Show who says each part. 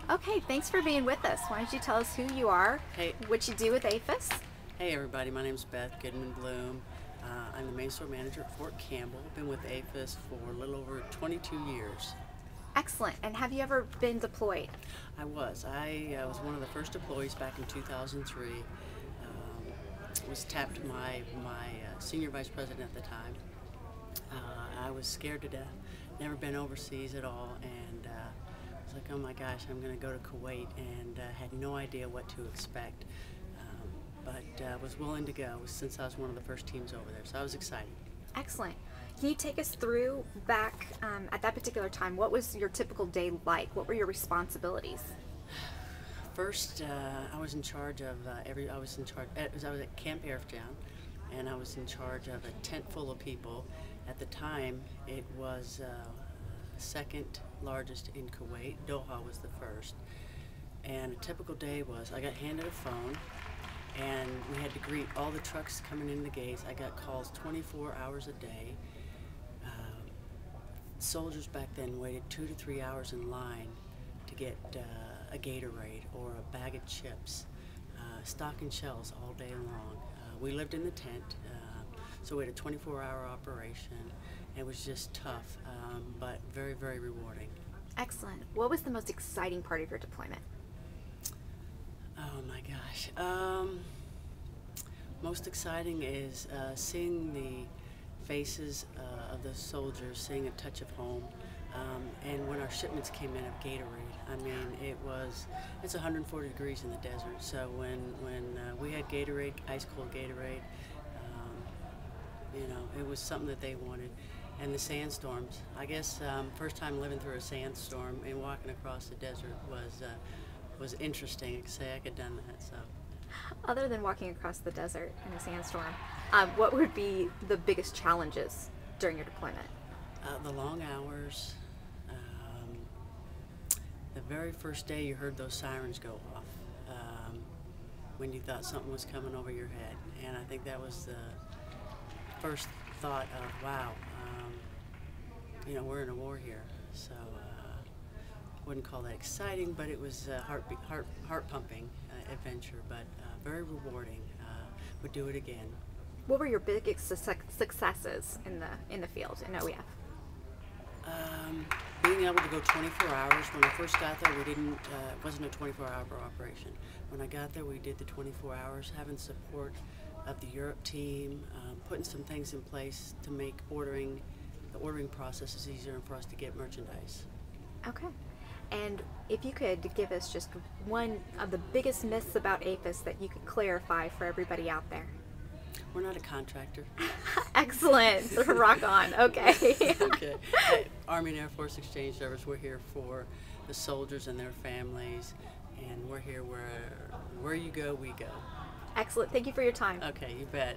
Speaker 1: Okay, thanks for being with us. Why don't you tell us who you are,
Speaker 2: Hey,
Speaker 1: what you do with AAFES?
Speaker 2: hey everybody, my name's Beth Goodman Bluhm. I'm the main store manager at Fort Campbell. I've been with AAFES for a little over 22 years.
Speaker 1: Excellent. And have you ever been deployed?
Speaker 2: I was one of the first deployees back in 2003. Was tapped my senior vice president at the time. I was scared to death, never been overseas at all, and I was like, oh my gosh, I'm going to go to Kuwait, and had no idea what to expect. But was willing to go since I was one of the first teams over there, so I was excited.
Speaker 1: Excellent. Can you take us through back at that particular time? What was your typical day like? What were your responsibilities?
Speaker 2: First, I was in charge of I was at Camp Airfdown, and I was in charge of a tent full of people. At the time, it was the second largest in Kuwait. Doha was the first. And a typical day was I got handed a phone, and we had to greet all the trucks coming in the gates. I got calls 24 hours a day. Soldiers back then waited 2 to 3 hours in line to get a Gatorade or a bag of chips, stocking shelves all day long. We lived in the tent, so we had a 24-hour operation. It was just tough, but very, very rewarding.
Speaker 1: Excellent. What was the most exciting part of your deployment?
Speaker 2: Oh my gosh. Most exciting is seeing the faces of the soldiers, seeing a touch of home. And when our shipments came in of Gatorade, I mean, it's 140 degrees in the desert. So when we had Gatorade, ice cold Gatorade, you know, it was something that they wanted. And the sandstorms, I guess, first time living through a sandstorm and walking across the desert was interesting. I could say I could have done that. So.
Speaker 1: Other than walking across the desert in a sandstorm, what would be the biggest challenges during your deployment?
Speaker 2: The long hours. The very first day you heard those sirens go off, when you thought something was coming over your head. And I think that was the first thought of, wow, you know, we're in a war here. So wouldn't call that exciting, but it was a heart-pumping adventure, but very rewarding. Would do it again.
Speaker 1: What were your biggest successes in the field in OEF?
Speaker 2: Being able to go 24 hours. When I first got there, it wasn't a 24-hour operation. When I got there, we did the 24 hours, having support of the Europe team, putting some things in place to make the ordering processes easier for us to get merchandise.
Speaker 1: Okay. And if you could give us just one of the biggest myths about AAFES that you could clarify for everybody out there.
Speaker 2: We're not a contractor.
Speaker 1: Excellent. Rock on. Okay.
Speaker 2: Okay. Army and Air Force Exchange Service, we're here for the soldiers and their families, and we're here where you go, we go.
Speaker 1: Excellent. Thank you for your time.
Speaker 2: Okay, you bet.